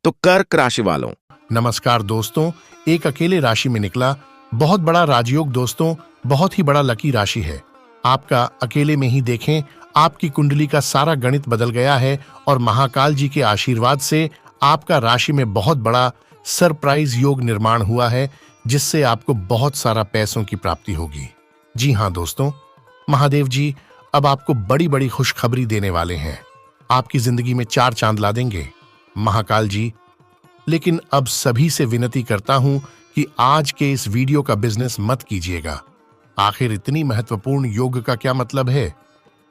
तो कर्क राशि वालों, नमस्कार दोस्तों। एक अकेले राशि में निकला बहुत बड़ा राजयोग दोस्तों, बहुत ही बड़ा लकी राशि है आपका। अकेले में ही देखें, आपकी कुंडली का सारा गणित बदल गया है और महाकाल जी के आशीर्वाद से आपका राशि में बहुत बड़ा सरप्राइज योग निर्माण हुआ है, जिससे आपको बहुत सारा पैसों की प्राप्ति होगी। जी हाँ दोस्तों, महादेव जी अब आपको बड़ी बड़ी खुशखबरी देने वाले हैं। आपकी जिंदगी में 4 चांद ला देंगे महाकाल जी। लेकिन अब सभी से विनती करता हूं कि आज के इस वीडियो का बिजनेस मत कीजिएगा। आखिर इतनी महत्वपूर्ण योग का क्या मतलब है?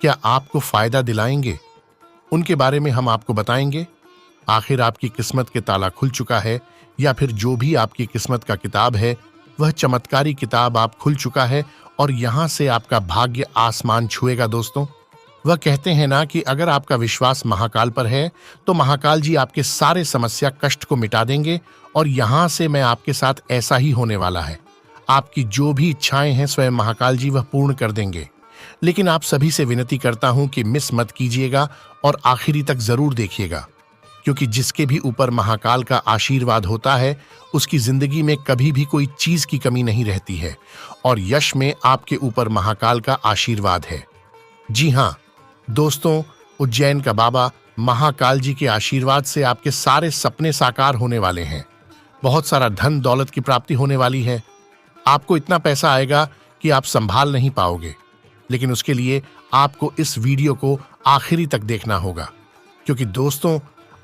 क्या आपको फायदा दिलाएंगे? उनके बारे में हम आपको बताएंगे। आखिर आपकी किस्मत के ताला खुल चुका है या फिर जो भी आपकी किस्मत का किताब है वह चमत्कारी किताब आप खुल चुका है और यहां से आपका भाग्य आसमान छुएगा दोस्तों। वह कहते हैं ना कि अगर आपका विश्वास महाकाल पर है तो महाकाल जी आपके सारे समस्या कष्ट को मिटा देंगे, और यहां से मैं आपके साथ ऐसा ही होने वाला है। आपकी जो भी इच्छाएं हैं स्वयं महाकाल जी वह पूर्ण कर देंगे। लेकिन आप सभी से विनती करता हूं कि मिस मत कीजिएगा और आखिरी तक जरूर देखिएगा, क्योंकि जिसके भी ऊपर महाकाल का आशीर्वाद होता है उसकी जिंदगी में कभी भी कोई चीज की कमी नहीं रहती है, और यश में आपके ऊपर महाकाल का आशीर्वाद है। जी हाँ दोस्तों, उज्जैन का बाबा महाकाल जी के आशीर्वाद से आपके सारे सपने साकार होने वाले हैं। बहुत सारा धन दौलत की प्राप्ति होने वाली है। आपको इतना पैसा आएगा कि आप संभाल नहीं पाओगे। लेकिन उसके लिए आपको इस वीडियो को आखिरी तक देखना होगा, क्योंकि दोस्तों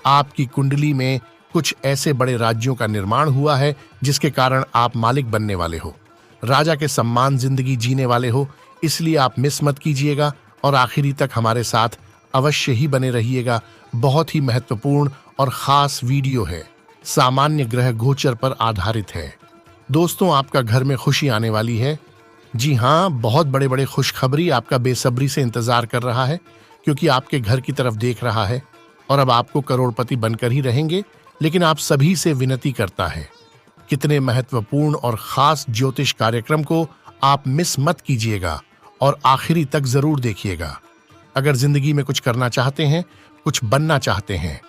आपकी कुंडली में कुछ ऐसे बड़े राज्यों का निर्माण हुआ है जिसके कारण आप मालिक बनने वाले हो, राजा के सम्मान जिंदगी जीने वाले हो। इसलिए आप मिस मत कीजिएगा और आखिरी तक हमारे साथ अवश्य ही बने रहिएगा। बहुत ही महत्वपूर्ण और खास वीडियो है, सामान्य ग्रह गोचर पर आधारित है। दोस्तों आपका घर में खुशी आने वाली है। जी हाँ, बहुत बड़े बड़े खुशखबरी आपका बेसब्री से इंतजार कर रहा है, क्योंकि आपके घर की तरफ देख रहा है और अब आपको करोड़पति बनकर ही रहेंगे। लेकिन आप सभी से विनती करता है, कितने महत्वपूर्ण और खास ज्योतिष कार्यक्रम को आप मिस मत कीजिएगा और आखिरी तक जरूर देखिएगा। अगर जिंदगी में कुछ करना चाहते हैं, कुछ बनना चाहते हैं,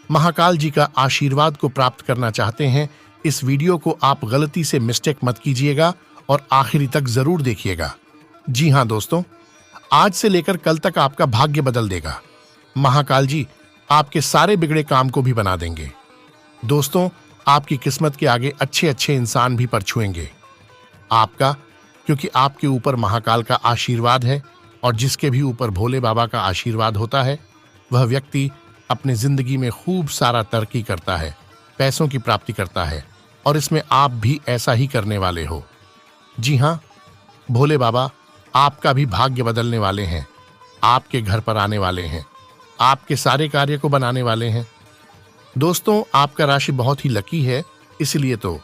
महाकाल जी का आशीर्वाद को प्राप्त करना चाहते हैं, इस वीडियो को आप गलती से मिस्टेक मत कीजिएगा और आखिरी तक जरूर देखिएगा। जी हाँ दोस्तों, आज से लेकर कल तक आपका भाग्य बदल देगा। महाकाल जी आपके सारे बिगड़े काम को भी बना देंगे। दोस्तों आपकी किस्मत के आगे अच्छे अच्छे इंसान भी पर छुएंगे आपका, क्योंकि आपके ऊपर महाकाल का आशीर्वाद है, और जिसके भी ऊपर भोले बाबा का आशीर्वाद होता है वह व्यक्ति अपने जिंदगी में खूब सारा तरक्की करता है, पैसों की प्राप्ति करता है, और इसमें आप भी ऐसा ही करने वाले हो। जी हाँ, भोले बाबा आपका भी भाग्य बदलने वाले हैं, आपके घर पर आने वाले हैं, आपके सारे कार्य को बनाने वाले हैं। दोस्तों आपका राशि बहुत ही लकी है, इसलिए तो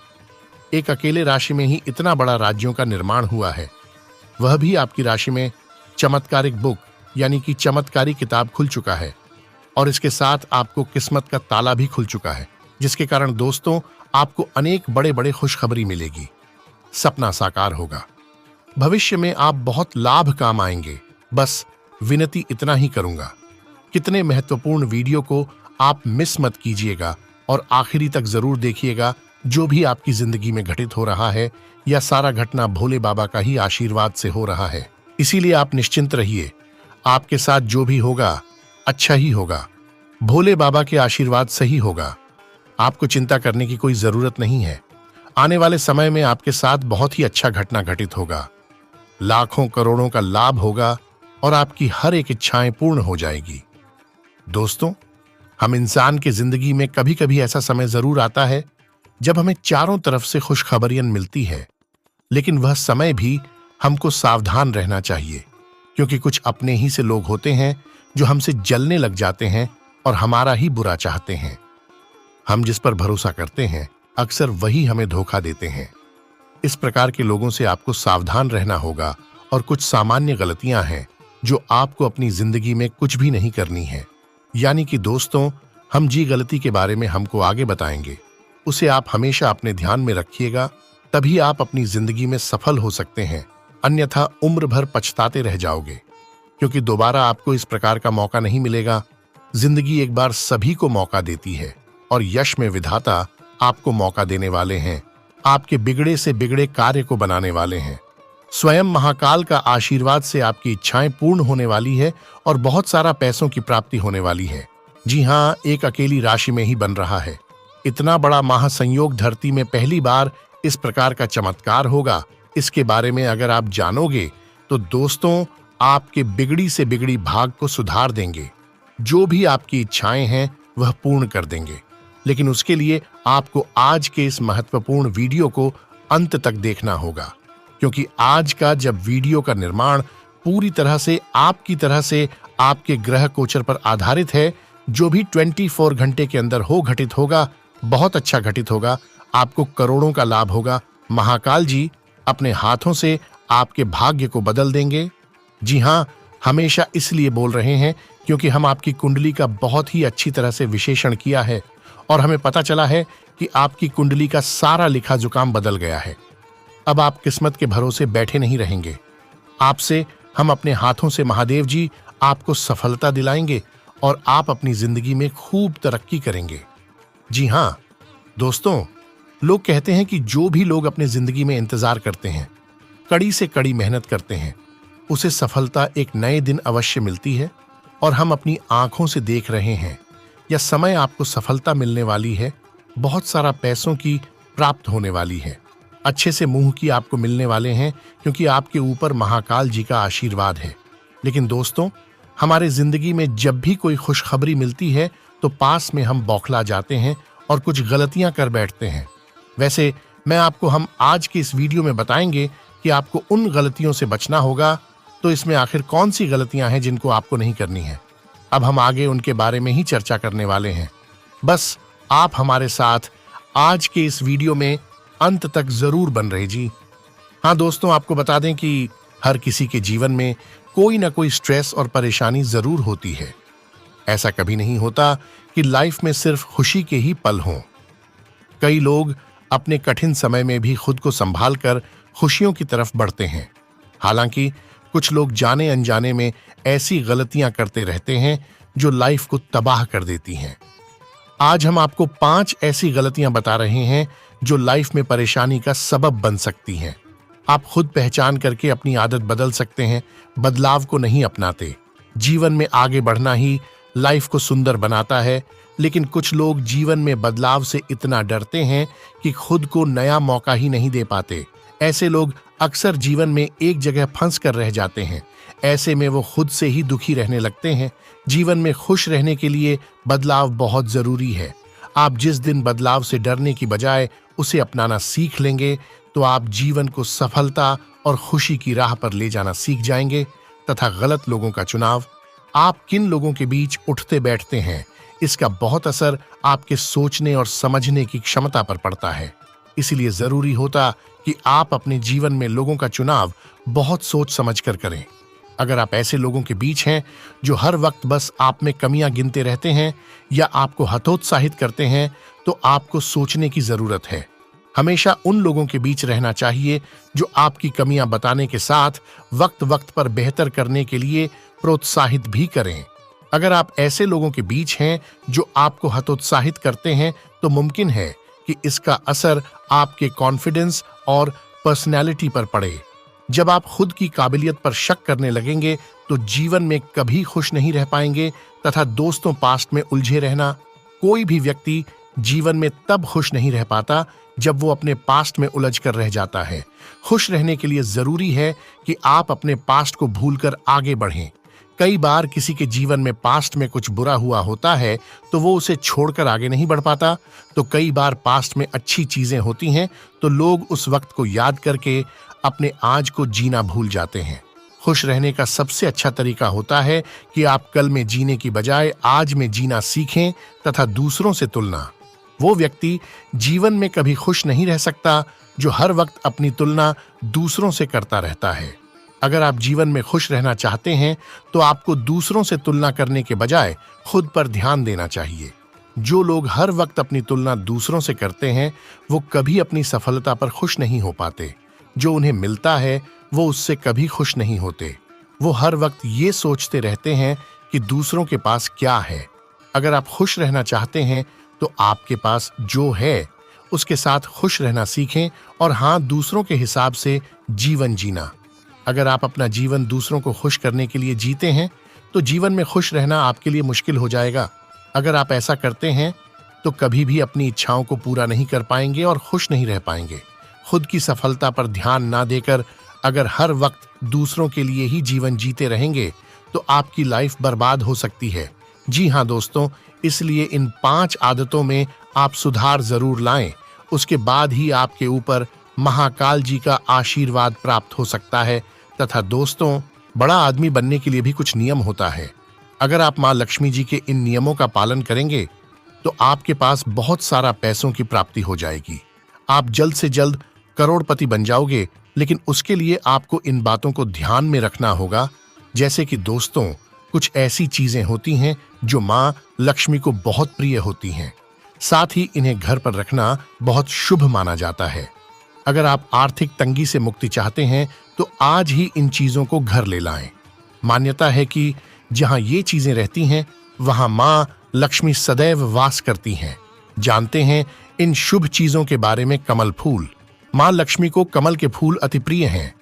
एक अकेले राशि में ही इतना बड़ा राज्यों का निर्माण हुआ है। वह भी आपकी राशि में चमत्कारिक बुक यानी कि चमत्कारी किताब खुल चुका है, और इसके साथ आपको किस्मत का ताला भी खुल चुका है, जिसके कारण दोस्तों आपको अनेक बड़े बड़े खुशखबरी मिलेगी। सपना साकार होगा, भविष्य में आप बहुत लाभ काम आएंगे। बस विनती इतना ही करूंगा, कितने महत्वपूर्ण वीडियो को आप मिस मत कीजिएगा और आखिरी तक जरूर देखिएगा। जो भी आपकी जिंदगी में घटित हो रहा है या सारा घटना भोले बाबा का ही आशीर्वाद से हो रहा है, इसीलिए आप निश्चिंत रहिए। आपके साथ जो भी होगा अच्छा ही होगा, भोले बाबा के आशीर्वाद सही होगा। आपको चिंता करने की कोई जरूरत नहीं है। आने वाले समय में आपके साथ बहुत ही अच्छा घटना घटित होगा, लाखों करोड़ों का लाभ होगा और आपकी हर एक इच्छाएं पूर्ण हो जाएगी। दोस्तों हम इंसान की जिंदगी में कभी कभी ऐसा समय जरूर आता है जब हमें चारों तरफ से खुशखबरियां मिलती है, लेकिन वह समय भी हमको सावधान रहना चाहिए, क्योंकि कुछ अपने ही से लोग होते हैं जो हमसे जलने लग जाते हैं और हमारा ही बुरा चाहते हैं। हम जिस पर भरोसा करते हैं अक्सर वही हमें धोखा देते हैं। इस प्रकार के लोगों से आपको सावधान रहना होगा, और कुछ सामान्य गलतियां हैं जो आपको अपनी जिंदगी में कुछ भी नहीं करनी है। यानी कि दोस्तों हम जी गलती के बारे में हमको आगे बताएंगे, उसे आप हमेशा अपने ध्यान में रखिएगा, तभी आप अपनी जिंदगी में सफल हो सकते हैं। अन्यथा उम्र भर पछताते रह जाओगे, क्योंकि दोबारा आपको इस प्रकार का मौका नहीं मिलेगा। जिंदगी एक बार सभी को मौका देती है और यश में विधाता आपको मौका देने वाले हैं। आपके बिगड़े से बिगड़े कार्य को बनाने वाले हैं। स्वयं महाकाल का आशीर्वाद से आपकी इच्छाएं पूर्ण होने वाली है और बहुत सारा पैसों की प्राप्ति होने वाली है। जी हाँ, एक अकेली राशि में ही बन रहा है। इतना बड़ा महासंयोग धरती में पहली बार इस प्रकार का चमत्कार होगा। इसके बारे में अगर आप जानोगे तो दोस्तों, आपके बिगड़ी से बिगड़ी भाग को सुधार देंगे। जो भी आपकी इच्छाएं हैं वह पूर्ण कर देंगे। लेकिन उसके लिए आपको आज के इस महत्वपूर्ण वीडियो को अंत तक देखना होगा, क्योंकि आज का जब वीडियो का निर्माण पूरी तरह से आपके ग्रह गोचर पर आधारित है, जो भी 24 घंटे के अंदर घटित होगा, बहुत अच्छा घटित होगा। आपको करोड़ों का लाभ होगा। महाकाल जी अपने हाथों से आपके भाग्य को बदल देंगे। जी हाँ, हमेशा इसलिए बोल रहे हैं क्योंकि हम आपकी कुंडली का बहुत ही अच्छी तरह से विश्लेषण किया है और हमें पता चला है कि आपकी कुंडली का सारा लिखा जुकाम बदल गया है। अब आप किस्मत के भरोसे बैठे नहीं रहेंगे। आपसे हम अपने हाथों से महादेव जी आपको सफलता दिलाएंगे और आप अपनी जिंदगी में खूब तरक्की करेंगे। जी हाँ दोस्तों, लोग कहते हैं कि जो भी लोग अपने जिंदगी में इंतजार करते हैं, कड़ी से कड़ी मेहनत करते हैं, उसे सफलता एक नए दिन अवश्य मिलती है। और हम अपनी आंखों से देख रहे हैं, यह समय आपको सफलता मिलने वाली है। बहुत सारा पैसों की प्राप्त होने वाली है। अच्छे से मुंह की आपको मिलने वाले हैं, क्योंकि आपके ऊपर महाकाल जी का आशीर्वाद है। लेकिन दोस्तों, हमारे जिंदगी में जब भी कोई खुशखबरी मिलती है तो पास में हम बौखला जाते हैं और कुछ गलतियां कर बैठते हैं। वैसे हम आज के इस वीडियो में बताएंगे कि आपको उन गलतियों से बचना होगा। तो इसमें आखिर कौन सी गलतियां हैं जिनको आपको नहीं करनी है? अब हम आगे उनके बारे में ही चर्चा करने वाले हैं। बस आप हमारे साथ आज के इस वीडियो में अंत तक जरूर बन रहे जी। हाँ दोस्तों, आपको बता दें कि हर किसी के जीवन में कोई ना कोई स्ट्रेस और परेशानी जरूर होती है। ऐसा कभी नहीं होता कि लाइफ में सिर्फ खुशी के ही पल हों। कई लोग अपने कठिन समय में भी खुद को संभाल कर खुशियों की तरफ बढ़ते हैं। हालांकि कुछ लोग जाने अनजाने में ऐसी गलतियां करते रहते हैं जो लाइफ को तबाह कर देती हैं। आज हम आपको 5 ऐसी गलतियां बता रहे हैं जो लाइफ में परेशानी का सबब बन सकती हैं। आप खुद पहचान करके अपनी आदत बदल सकते हैं। बदलाव को नहीं अपनाते। जीवन में आगे बढ़ना ही लाइफ को सुंदर बनाता है, लेकिन कुछ लोग जीवन में बदलाव से इतना डरते हैं कि खुद को नया मौका ही नहीं दे पाते। ऐसे लोग अक्सर जीवन में एक जगह फंस कर रह जाते हैं। ऐसे में वो खुद से ही दुखी रहने लगते हैं। जीवन में खुश रहने के लिए बदलाव बहुत जरूरी है। आप जिस दिन बदलाव से डरने की बजाय उसे अपनाना सीख लेंगे तो आप जीवन को सफलता और खुशी की राह पर ले जाना सीख जाएंगे। तथा गलत लोगों का चुनाव, आप किन लोगों के बीच उठते बैठते हैं, इसका बहुत असर आपके सोचने और समझने की क्षमता पर पड़ता है। इसलिए जरूरी होता कि आप अपने जीवन में लोगों का चुनाव बहुत सोच समझ कर करें। अगर आप ऐसे लोगों के बीच हैं जो हर वक्त बस आप में कमियां गिनते रहते हैं या आपको हतोत्साहित करते हैं, तो आपको सोचने की जरूरत है। हमेशा उन लोगों के बीच रहना चाहिए जो आपकी कमियां बताने के साथ वक्त वक्त पर बेहतर करने के लिए प्रोत्साहित भी करें। अगर आप ऐसे लोगों के बीच हैं जो आपको हतोत्साहित करते हैं, तो मुमकिन है कि इसका असर आपके कॉन्फिडेंस और पर्सनैलिटी पर पड़े। जब आप खुद की काबिलियत पर शक करने लगेंगे तो जीवन में कभी खुश नहीं रह पाएंगे। तथा दोस्तों, पास्ट में उलझे रहना। कोई भी व्यक्ति जीवन में तब खुश नहीं रह पाता जब वो अपने पास्ट में उलझ कर रह जाता है। खुश रहने के लिए जरूरी है कि आप अपने पास्ट को भूलकर आगे बढ़ें। कई बार किसी के जीवन में पास्ट में कुछ बुरा हुआ होता है तो वो उसे छोड़कर आगे नहीं बढ़ पाता। तो कई बार पास्ट में अच्छी चीजें होती हैं तो लोग उस वक्त को याद करके अपने आज को जीना भूल जाते हैं। खुश रहने का सबसे अच्छा तरीका होता है कि आप कल में जीने की बजाय आज में जीना सीखें तथा दूसरों से तुलना। वो व्यक्ति जीवन में कभी खुश नहीं रह सकता जो हर वक्त अपनी तुलना दूसरों से करता रहता है। अगर आप जीवन में खुश रहना चाहते हैं तो आपको दूसरों से तुलना करने के बजाय खुद पर ध्यान देना चाहिए। जो लोग हर वक्त अपनी तुलना दूसरों से करते हैं वो कभी अपनी सफलता पर खुश नहीं हो पाते। जो उन्हें मिलता है वो उससे कभी खुश नहीं होते। वो हर वक्त ये सोचते रहते हैं कि दूसरों के पास क्या है। अगर आप खुश रहना चाहते हैं तो आपके पास जो है उसके साथ खुश रहना सीखें और हाँ, दूसरों के हिसाब से जीवन जीना। अगर आप अपना जीवन दूसरों को खुश करने के लिए जीते हैं तो जीवन में खुश रहना आपके लिए मुश्किल हो जाएगा। अगर आप ऐसा करते हैं तो कभी भी अपनी इच्छाओं को पूरा नहीं कर पाएंगे और खुश नहीं रह पाएंगे। खुद की सफलता पर ध्यान ना देकर अगर हर वक्त दूसरों के लिए ही जीवन जीते रहेंगे तो आपकी लाइफ बर्बाद हो सकती है। जी हाँ दोस्तों, इसलिए इन 5 आदतों में आप सुधार जरूर लाएं। उसके बाद ही आपके ऊपर महाकाल जी का आशीर्वाद प्राप्त हो सकता है। तथा दोस्तों, बड़ा आदमी बनने के लिए भी कुछ नियम होता है। अगर आप माँ लक्ष्मी जी के इन नियमों का पालन करेंगे तो आपके पास बहुत सारा पैसों की प्राप्ति हो जाएगी। आप जल्द से जल्द करोड़पति बन जाओगे। लेकिन उसके लिए आपको इन बातों को ध्यान में रखना होगा। जैसे कि दोस्तों, कुछ ऐसी चीजें होती हैं जो माँ लक्ष्मी को बहुत प्रिय होती हैं। साथ ही इन्हें घर पर रखना बहुत शुभ माना जाता है। अगर आप आर्थिक तंगी से मुक्ति चाहते हैं तो आज ही इन चीजों को घर ले लाएं। मान्यता है कि जहां ये चीजें रहती हैं वहां माँ लक्ष्मी सदैव वास करती हैं। जानते हैं इन शुभ चीजों के बारे में? कमल फूल। माँ लक्ष्मी को कमल के फूल अति प्रिय हैं।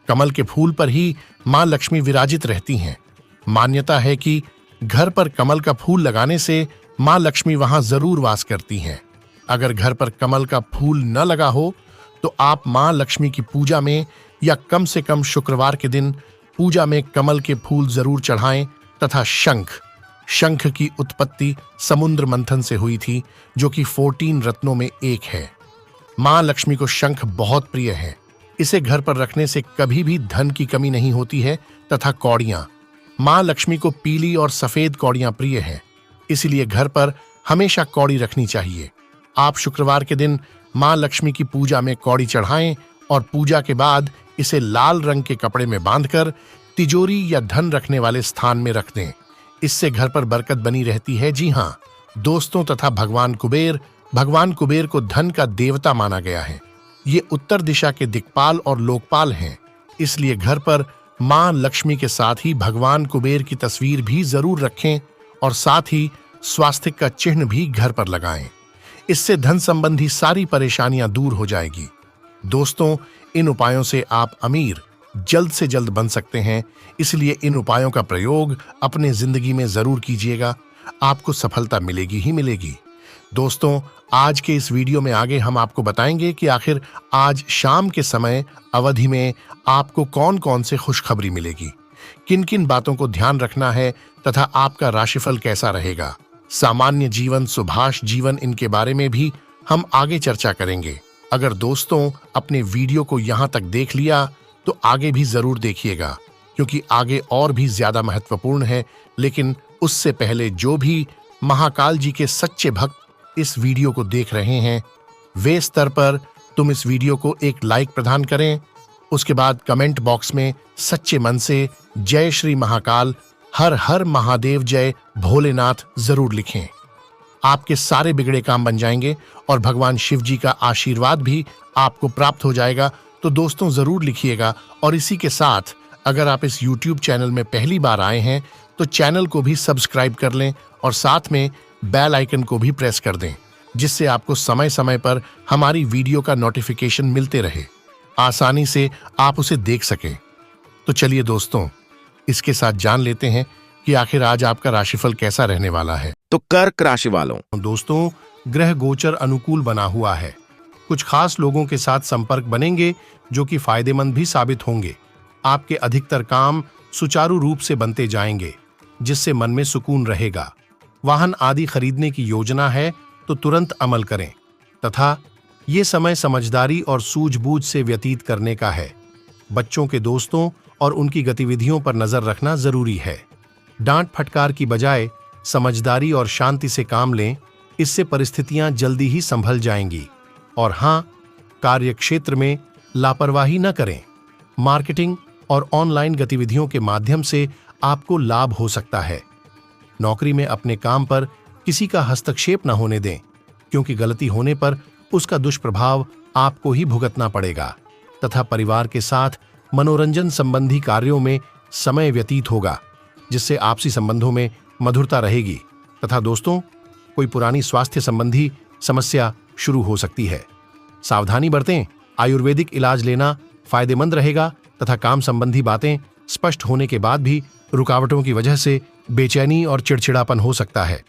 कमल के फूल पर ही माँ लक्ष्मी विराजित रहती हैं। मान्यता है कि घर पर कमल का फूल लगाने से माँ लक्ष्मी वहां जरूर वास करती हैं। अगर घर पर कमल का फूल न लगा हो तो आप माँ लक्ष्मी की पूजा में या कम से कम शुक्रवार के दिन पूजा में कमल के फूल जरूर चढ़ाएं। तथा शंख की उत्पत्ति समुद्र मंथन से हुई थी, जो कि 14 रत्नों में एक है। माँ लक्ष्मी को शंख बहुत प्रिय है। इसे घर पर रखने से कभी भी धन की कमी नहीं होती है। तथा कौड़ियां, माँ लक्ष्मी को पीली और सफेद कौड़ियां प्रिय है, इसलिए घर पर हमेशा कौड़ी रखनी चाहिए। आप शुक्रवार के दिन माँ लक्ष्मी की पूजा में कौड़ी चढ़ाएं और पूजा के बाद इसे लाल रंग के कपड़े में बांधकर तिजोरी या धन रखने वाले स्थान में रख दें। इससे घर पर बरकत बनी रहती है। जी हाँ दोस्तों, तथा भगवान कुबेर को धन का देवता माना गया है। ये उत्तर दिशा के दिक्पाल और लोकपाल हैं। इसलिए घर पर माँ लक्ष्मी के साथ ही भगवान कुबेर की तस्वीर भी जरूर रखें और साथ ही स्वास्तिक का चिन्ह भी घर पर लगाएं। इससे धन संबंधी सारी परेशानियां दूर हो जाएगी। दोस्तों, इन उपायों से आप अमीर जल्द से जल्द बन सकते हैं। इसलिए इन उपायों का प्रयोग अपने जिंदगी में जरूर कीजिएगा। आपको सफलता मिलेगी ही मिलेगी। दोस्तों, आज के इस वीडियो में आगे हम आपको बताएंगे कि आखिर आज शाम के समय अवधि में आपको कौन कौन से खुशखबरी मिलेगी, किन किन बातों को ध्यान रखना है तथा आपका राशिफल कैसा रहेगा। सामान्य जीवन, सुभाष जीवन, इनके बारे में भी हम आगे चर्चा करेंगे। अगर दोस्तों अपने वीडियो को यहाँ तक देख लिया तो आगे भी जरूर देखिएगा, क्योंकि आगे और भी ज्यादा महत्वपूर्ण है। लेकिन उससे पहले जो भी महाकाल जी के सच्चे भक्त इस वीडियो को देख रहे हैं, वे स्तर पर तुम इस वीडियो को एक लाइक प्रदान करें। उसके बाद कमेंट बॉक्स में सच्चे मन से जय श्री महाकाल, हर हर महादेव, जय भोलेनाथ जरूर लिखें। आपके सारे बिगड़े काम बन जाएंगे और भगवान शिव जी का आशीर्वाद भी आपको प्राप्त हो जाएगा। तो दोस्तों जरूर लिखिएगा। और इसी के साथ अगर आप इस YouTube चैनल में पहली बार आए हैं तो चैनल को भी सब्सक्राइब कर लें और साथ में बेल आइकन को भी प्रेस कर दें, जिससे आपको समय समय पर हमारी वीडियो का नोटिफिकेशन मिलते रहे, आसानी से आप उसे देख सकें। तो चलिए दोस्तों, इसके साथ जान लेते हैं कि आखिर आज आपका राशिफल कैसा रहने वाला है। तो कर्क राशि वालों, दोस्तों, ग्रह गोचर अनुकूल बना हुआ है। कुछ खास लोगों के साथ संपर्क बनेंगे जो कि फायदेमंद भी साबित होंगे। आपके अधिकतर काम सुचारू रूप से बनते जाएंगे, जिससे मन में सुकून रहेगा। वाहन आदि खरीदने की योजना है तो तुरंत अमल करें तथा ये समय समझदारी और सूझबूझ से व्यतीत करने का है। बच्चों के दोस्तों और उनकी गतिविधियों पर नजर रखना जरूरी है। डांट फटकार की बजाय समझदारी और शांति से काम लें, इससे परिस्थितियां जल्दी ही संभल जाएंगी। और हां, कार्य क्षेत्र में लापरवाही न करें। मार्केटिंग और ऑनलाइन गतिविधियों के माध्यम से आपको लाभ हो सकता है। नौकरी में अपने काम पर किसी का हस्तक्षेप न होने दें, क्योंकि गलती होने पर उसका दुष्प्रभाव आपको ही भुगतना पड़ेगा। तथा परिवार के साथ मनोरंजन संबंधी कार्यों में समय व्यतीत होगा, जिससे आपसी संबंधों में मधुरता रहेगी। तथा दोस्तों, कोई पुरानी स्वास्थ्य संबंधी समस्या शुरू हो सकती है। सावधानी बरतें, आयुर्वेदिक इलाज लेना फायदेमंद रहेगा तथा काम संबंधी बातें स्पष्ट होने के बाद भी रुकावटों की वजह से बेचैनी और चिड़चिड़ापन हो सकता है।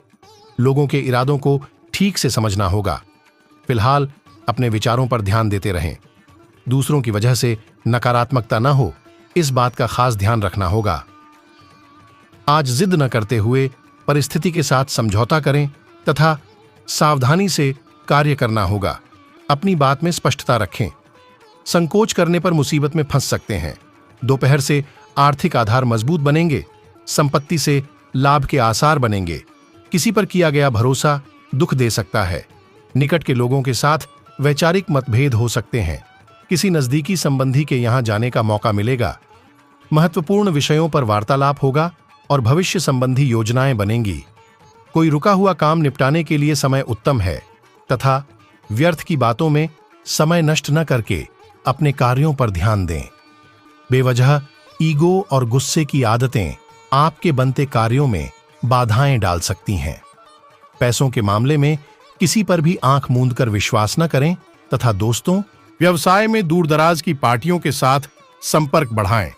लोगों के इरादों को ठीक से समझना होगा। फिलहाल अपने विचारों पर ध्यान देते रहें। दूसरों की वजह से नकारात्मकता न हो, इस बात का खास ध्यान रखना होगा। आज जिद न करते हुए परिस्थिति के साथ समझौता करें तथा सावधानी से कार्य करना होगा। अपनी बात में स्पष्टता रखें। संकोच करने पर मुसीबत में फंस सकते हैं। दोपहर से आर्थिक आधार मजबूत बनेंगे। संपत्ति से लाभ के आसार बनेंगे। किसी पर किया गया भरोसा दुख दे सकता है। निकट के लोगों के साथ वैचारिक मतभेद हो सकते हैं। किसी नजदीकी संबंधी के यहां जाने का मौका मिलेगा। महत्वपूर्ण विषयों पर वार्तालाप होगा और भविष्य संबंधी योजनाएं बनेंगी। कोई रुका हुआ काम निपटाने के लिए समय उत्तम है तथा व्यर्थ की बातों में समय नष्ट न करके अपने कार्यों पर ध्यान दें। बेवजह ईगो और गुस्से की आदतें आपके बनते कार्यों में बाधाएं डाल सकती हैं। पैसों के मामले में किसी पर भी आंख मूंद कर विश्वास न करें तथा दोस्तों, व्यवसाय में दूरदराज की पार्टियों के साथ संपर्क बढ़ाएं।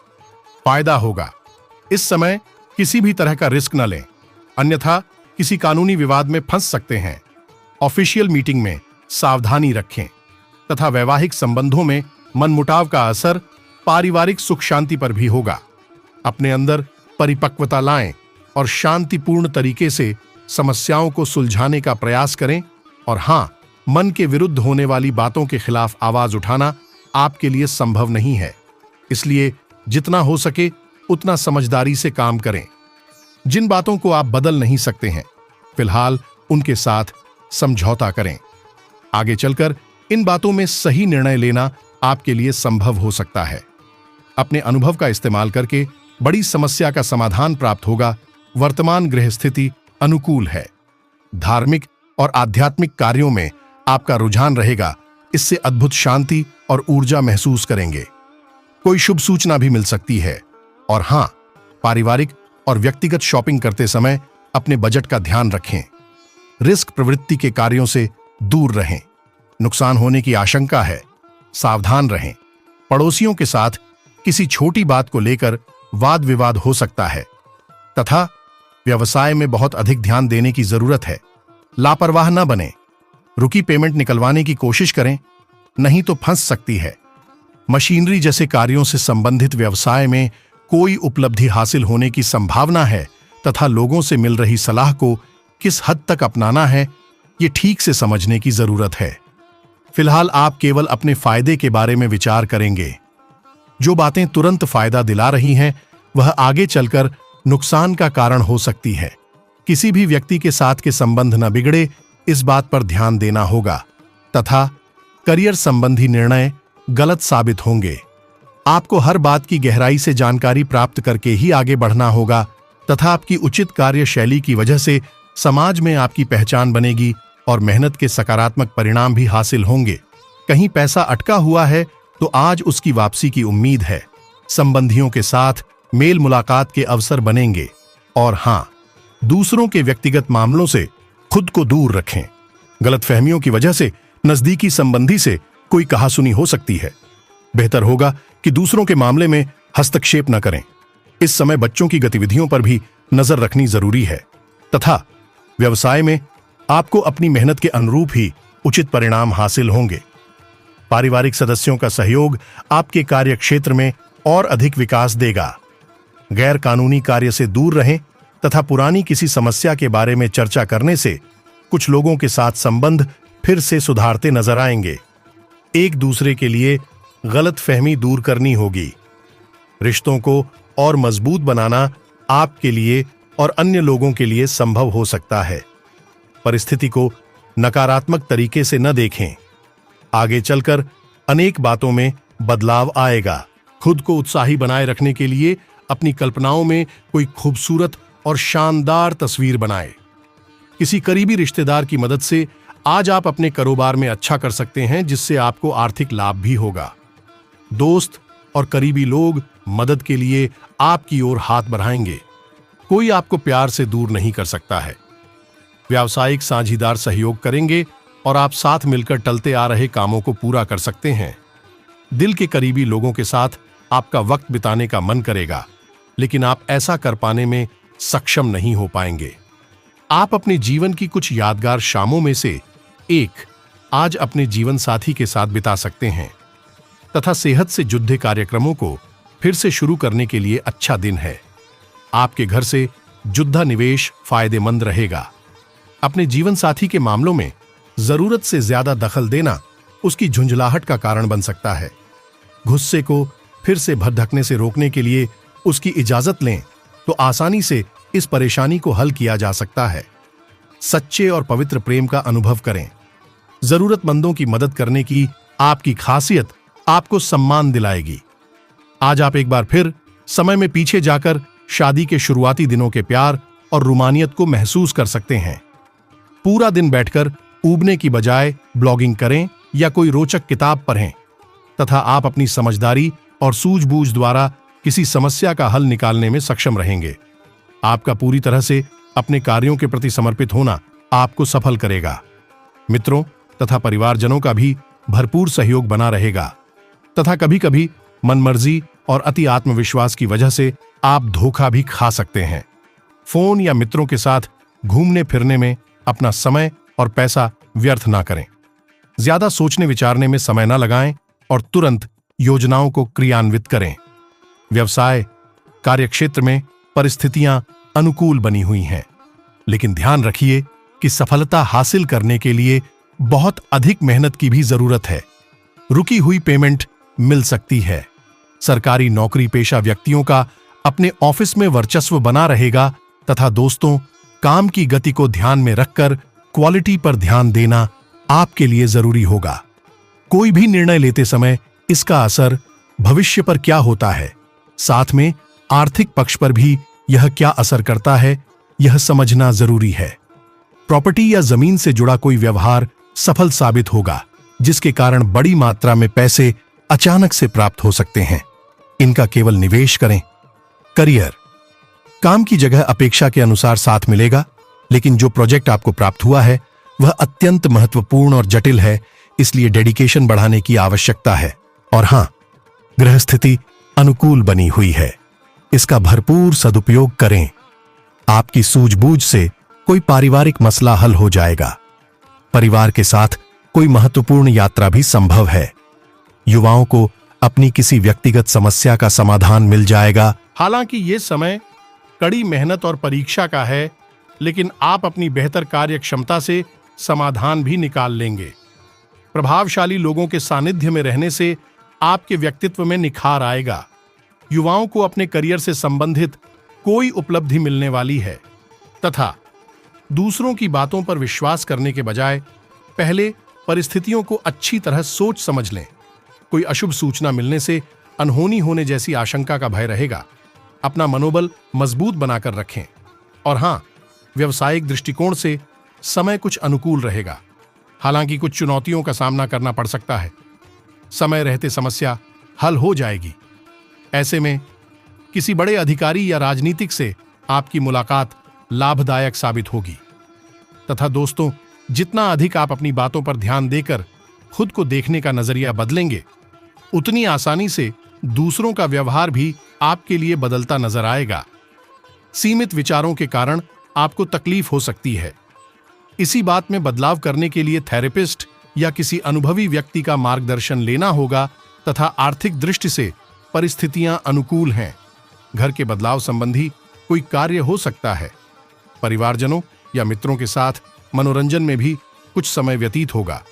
फायदा होगा। इस समय किसी भी तरह का रिस्क न लें, अन्यथा किसी कानूनी विवाद में फंस सकते हैं। ऑफिशियल मीटिंग में सावधानी रखें तथा वैवाहिक संबंधों में मनमुटाव का असर पारिवारिक सुख शांति पर भी होगा। अपने अंदर परिपक्वता लाएं और शांतिपूर्ण तरीके से समस्याओं को सुलझाने का प्रयास करें। और हां, मन के विरुद्ध होने वाली बातों के खिलाफ आवाज उठाना आपके लिए संभव नहीं है। इसलिए जितना हो सके उतना समझदारी से काम करें। जिन बातों को आप बदल नहीं सकते हैं, फिलहाल उनके साथ समझौता करें। आगे चलकर इन बातों में सही निर्णय लेना आपके लिए संभव हो सकता है। अपने अनुभव का इस्तेमाल करके बड़ी समस्या का समाधान प्राप्त होगा। वर्तमान गृह स्थिति अनुकूल है। धार्मिक और आध्यात्मिक कार्यों में आपका रुझान रहेगा। इससे अद्भुत शांति और ऊर्जा महसूस करेंगे। कोई शुभ सूचना भी मिल सकती है। और हां, पारिवारिक और व्यक्तिगत शॉपिंग करते समय अपने बजट का ध्यान रखें। रिस्क प्रवृत्ति के कार्यों से दूर रहें। नुकसान होने की आशंका है, सावधान रहें। पड़ोसियों के साथ किसी छोटी बात को लेकर वाद विवाद हो सकता है तथा व्यवसाय में बहुत अधिक ध्यान देने की जरूरत है। लापरवाह न बने। रुकी पेमेंट निकलवाने की कोशिश करें, नहीं तो फंस सकती है। मशीनरी जैसे कार्यों से संबंधित व्यवसाय में कोई उपलब्धि हासिल होने की संभावना है तथा लोगों से मिल रही सलाह को किस हद तक अपनाना है, ये ठीक से समझने की जरूरत है। फिलहाल आप केवल अपने फायदे के बारे में विचार करेंगे। जो बातें तुरंत फायदा दिला रही हैं, वह आगे चलकर नुकसान का कारण हो सकती है। किसी भी व्यक्ति के साथ के संबंध न बिगड़े, इस बात पर ध्यान देना होगा तथा करियर संबंधी निर्णय गलत साबित होंगे। आपको हर बात की गहराई से जानकारी प्राप्त करके ही आगे बढ़ना होगा तथा आपकी उचित कार्यशैली की वजह से समाज में आपकी पहचान बनेगी और मेहनत के सकारात्मक परिणाम भी हासिल होंगे। कहीं पैसा अटका हुआ है तो आज उसकी वापसी की उम्मीद है। संबंधियों के साथ मेल मुलाकात के अवसर बनेंगे। और हां, दूसरों के व्यक्तिगत मामलों से खुद को दूर रखें। गलतफहमियों की वजह से नजदीकी संबंधी से कोई कहासुनी हो सकती है। बेहतर होगा कि दूसरों के मामले में हस्तक्षेप न करें। इस समय बच्चों की गतिविधियों पर भी नजर रखनी जरूरी है तथा व्यवसाय में आपको अपनी मेहनत के अनुरूप ही उचित परिणाम हासिल होंगे। पारिवारिक सदस्यों का सहयोग आपके कार्य क्षेत्र में और अधिक विकास देगा। गैर कानूनी कार्य से दूर रहें तथा पुरानी किसी समस्या के बारे में चर्चा करने से कुछ लोगों के साथ संबंध फिर से सुधारते नजर आएंगे। एक दूसरे के लिए गलतफहमी दूर करनी होगी। रिश्तों को और मजबूत बनाना आपके लिए और अन्य लोगों के लिए संभव हो सकता है। परिस्थिति को नकारात्मक तरीके से न देखें। आगे चलकर अनेक बातों में बदलाव आएगा। खुद को उत्साही बनाए रखने के लिए अपनी कल्पनाओं में कोई खूबसूरत और शानदार तस्वीर बनाएं। किसी करीबी रिश्तेदार की मदद से आज आप अपने कारोबार में अच्छा कर सकते हैं, जिससे आपको आर्थिक लाभ भी होगा। दोस्त और करीबी लोग मदद के लिए आपकी ओर हाथ बढ़ाएंगे। कोई आपको प्यार से दूर नहीं कर सकता है। व्यावसायिक साझीदार सहयोग करेंगे और आप साथ मिलकर टलते आ रहे कामों को पूरा कर सकते हैं। दिल के करीबी लोगों के साथ आपका वक्त बिताने का मन करेगा, लेकिन आप ऐसा कर पाने में सक्षम नहीं हो पाएंगे। आप अपने जीवन की कुछ यादगार शामों में से एक आज अपने जीवन साथी के साथ बिता सकते हैं तथा सेहत से जुड़े कार्यक्रमों को फिर से शुरू करने के लिए अच्छा दिन है। आपके घर से जुड़ा निवेश फायदेमंद रहेगा। अपने जीवन साथी के मामलों में जरूरत से ज्यादा दखल देना उसकी झुंझलाहट का कारण बन सकता है। गुस्से को फिर से भड़कने से रोकने के लिए उसकी इजाजत लें तो आसानी से इस परेशानी को हल किया जा सकता है। सच्चे और पवित्र प्रेम का अनुभव करें। जरूरतमंदों की मदद करने की आपकी खासियत आपको सम्मान दिलाएगी। आज आप एक बार फिर समय में पीछे जाकर शादी के शुरुआती दिनों के प्यार और रूमानियत को महसूस कर सकते हैं। पूरा दिन बैठकर ऊबने की बजाय ब्लॉगिंग करें या कोई रोचक किताब पढ़ें तथा आप अपनी समझदारी और सूझबूझ द्वारा किसी समस्या का हल निकालने में सक्षम रहेंगे। आपका पूरी तरह से अपने कार्यों के प्रति समर्पित होना आपको सफल करेगा। मित्रों तथा परिवारजनों का भी भरपूर सहयोग बना रहेगा तथा कभी-कभी मनमर्जी और अति आत्मविश्वास की वजह से आप धोखा भी खा सकते हैं। फोन या मित्रों के साथ घूमने फिरने में अपना समय और पैसा व्यर्थ ना करें। ज्यादा सोचने विचारने में समय ना लगाएं और तुरंत योजनाओं को क्रियान्वित करें। व्यवसाय कार्यक्षेत्र में परिस्थितियां अनुकूल बनी हुई हैं, लेकिन ध्यान रखिए कि सफलता हासिल करने के लिए बहुत अधिक मेहनत की भी जरूरत है। रुकी हुई पेमेंट मिल सकती है। सरकारी नौकरी पेशा व्यक्तियों का अपने ऑफिस में वर्चस्व बना रहेगा तथा दोस्तों, काम की गति को ध्यान में रखकर क्वालिटी पर ध्यान देना आपके लिए जरूरी होगा। कोई भी निर्णय लेते समय इसका असर भविष्य पर क्या होता है, साथ में आर्थिक पक्ष पर भी यह क्या असर करता है, यह समझना जरूरी है। प्रॉपर्टी या जमीन से जुड़ा कोई व्यवहार सफल साबित होगा, जिसके कारण बड़ी मात्रा में पैसे अचानक से प्राप्त हो सकते हैं। इनका केवल निवेश करें। करियर काम की जगह अपेक्षा के अनुसार साथ मिलेगा, लेकिन जो प्रोजेक्ट आपको प्राप्त हुआ है वह अत्यंत महत्वपूर्ण और जटिल है, इसलिए डेडिकेशन बढ़ाने की आवश्यकता है। और हां, ग्रह स्थिति अनुकूल बनी हुई है, इसका भरपूर सदुपयोग करें। आपकी सूझबूझ से कोई पारिवारिक मसला हल हो जाएगा। परिवार के साथ कोई महत्वपूर्ण यात्रा भी संभव है। युवाओं को अपनी किसी व्यक्तिगत समस्या का समाधान मिल जाएगा। हालांकि ये समय कड़ी मेहनत और परीक्षा का है, लेकिन आप अपनी बेहतर कार्य क्षमता से समाधान भी निकाल लेंगे। प्रभावशाली लोगों के सानिध्य में रहने से आपके व्यक्तित्व में निखार आएगा। युवाओं को अपने करियर से संबंधित कोई उपलब्धि मिलने वाली है तथा दूसरों की बातों पर विश्वास करने के बजाय पहले परिस्थितियों को अच्छी तरह सोच समझ लें। कोई अशुभ सूचना मिलने से अनहोनी होने जैसी आशंका का भय रहेगा। अपना मनोबल मजबूत बनाकर रखें। और हां, व्यावसायिक दृष्टिकोण से समय कुछ अनुकूल रहेगा, हालांकि कुछ चुनौतियों का सामना करना पड़ सकता है। समय रहते समस्या हल हो जाएगी। ऐसे में किसी बड़े अधिकारी या राजनीतिक से आपकी मुलाकात लाभदायक साबित होगी तथा दोस्तों, जितना अधिक आप अपनी बातों पर ध्यान देकर खुद को देखने का नजरिया बदलेंगे, उतनी आसानी से दूसरों का व्यवहार भी आपके लिए बदलता नजर आएगा। सीमित विचारों के कारण आपको तकलीफ हो सकती है। इसी बात में बदलाव करने के लिए थेरेपिस्ट या किसी अनुभवी व्यक्ति का मार्गदर्शन लेना होगा तथा आर्थिक दृष्टि से परिस्थितियां अनुकूल हैं। घर के बदलाव संबंधी कोई कार्य हो सकता है। परिवारजनों या मित्रों के साथ मनोरंजन में भी कुछ समय व्यतीत होगा।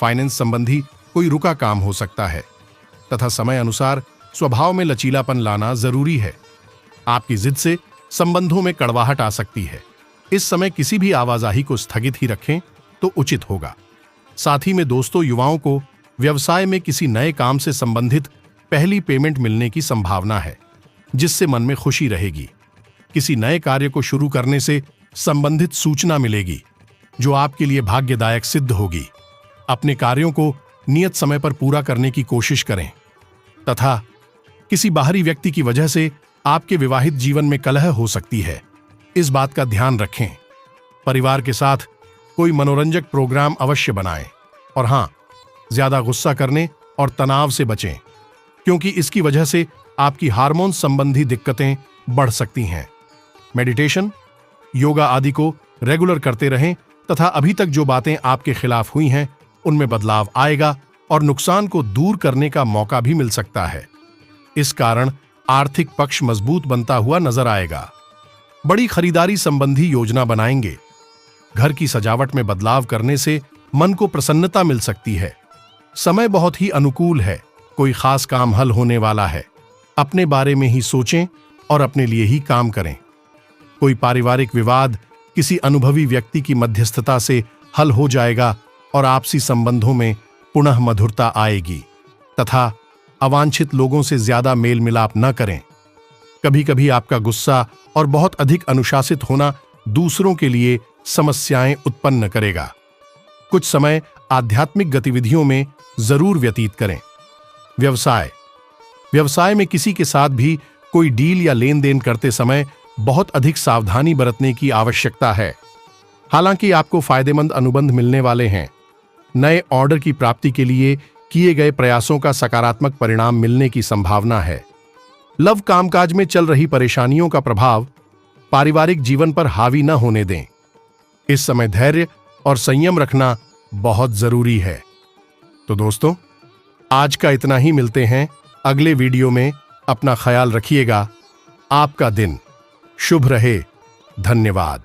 फाइनेंस संबंधी कोई रुका काम हो सकता है तथा समय अनुसार स्वभाव में लचीलापन लाना जरूरी है। आपकी जिद से संबंधों में कड़वाहट आ सकती है। इस समय किसी भी आवाजाही को स्थगित ही रखें तो उचित होगा। साथ ही में दोस्तों, युवाओं को व्यवसाय में किसी नए काम से संबंधित पहली पेमेंट मिलने की संभावना है, जिससे मन में खुशी रहेगी। किसी नए कार्य को शुरू करने से संबंधित सूचना मिलेगी, जो आपके लिए भाग्यदायक सिद्ध होगी। अपने कार्यों को नियत समय पर पूरा करने की कोशिश करें तथा किसी बाहरी व्यक्ति की वजह से आपके विवाहित जीवन में कलह हो सकती है, इस बात का ध्यान रखें। परिवार के साथ कोई मनोरंजक प्रोग्राम अवश्य बनाएं और हां, ज्यादा गुस्सा करने और तनाव से बचें, क्योंकि इसकी वजह से आपकी हार्मोन संबंधी दिक्कतें बढ़ सकती हैं। मेडिटेशन, योगा आदि को रेगुलर करते रहें तथा अभी तक जो बातें आपके खिलाफ हुई हैं उनमें बदलाव आएगा और नुकसान को दूर करने का मौका भी मिल सकता है। इस कारण आर्थिक पक्ष मजबूत बनता हुआ नजर आएगा। बड़ी खरीदारी संबंधी योजना बनाएंगे। घर की सजावट में बदलाव करने से मन को प्रसन्नता मिल सकती है। समय बहुत ही अनुकूल है। कोई खास काम हल होने वाला है। अपने बारे में ही सोचें और अपने लिए ही काम करें। कोई पारिवारिक विवाद किसी अनुभवी व्यक्ति की मध्यस्थता से हल हो जाएगा और आपसी संबंधों में पुनः मधुरता आएगी तथा अवांछित लोगों से ज्यादा मेल मिलाप न करें। कभी कभी आपका गुस्सा और बहुत अधिक अनुशासित होना दूसरों के लिए समस्याएं उत्पन्न करेगा। कुछ समय आध्यात्मिक गतिविधियों में जरूर व्यतीत करें। व्यवसाय में किसी के साथ भी कोई डील या लेन देन करते समय बहुत अधिक सावधानी बरतने की आवश्यकता है। हालांकि आपको फायदेमंद अनुबंध मिलने वाले हैं। नए ऑर्डर की प्राप्ति के लिए किए गए प्रयासों का सकारात्मक परिणाम मिलने की संभावना है। लव कामकाज में चल रही परेशानियों का प्रभाव पारिवारिक जीवन पर हावी न होने दें। इस समय धैर्य और संयम रखना बहुत जरूरी है। तो दोस्तों, आज का इतना ही। मिलते हैं अगले वीडियो में। अपना ख्याल रखिएगा। आपका दिन शुभ रहे। धन्यवाद।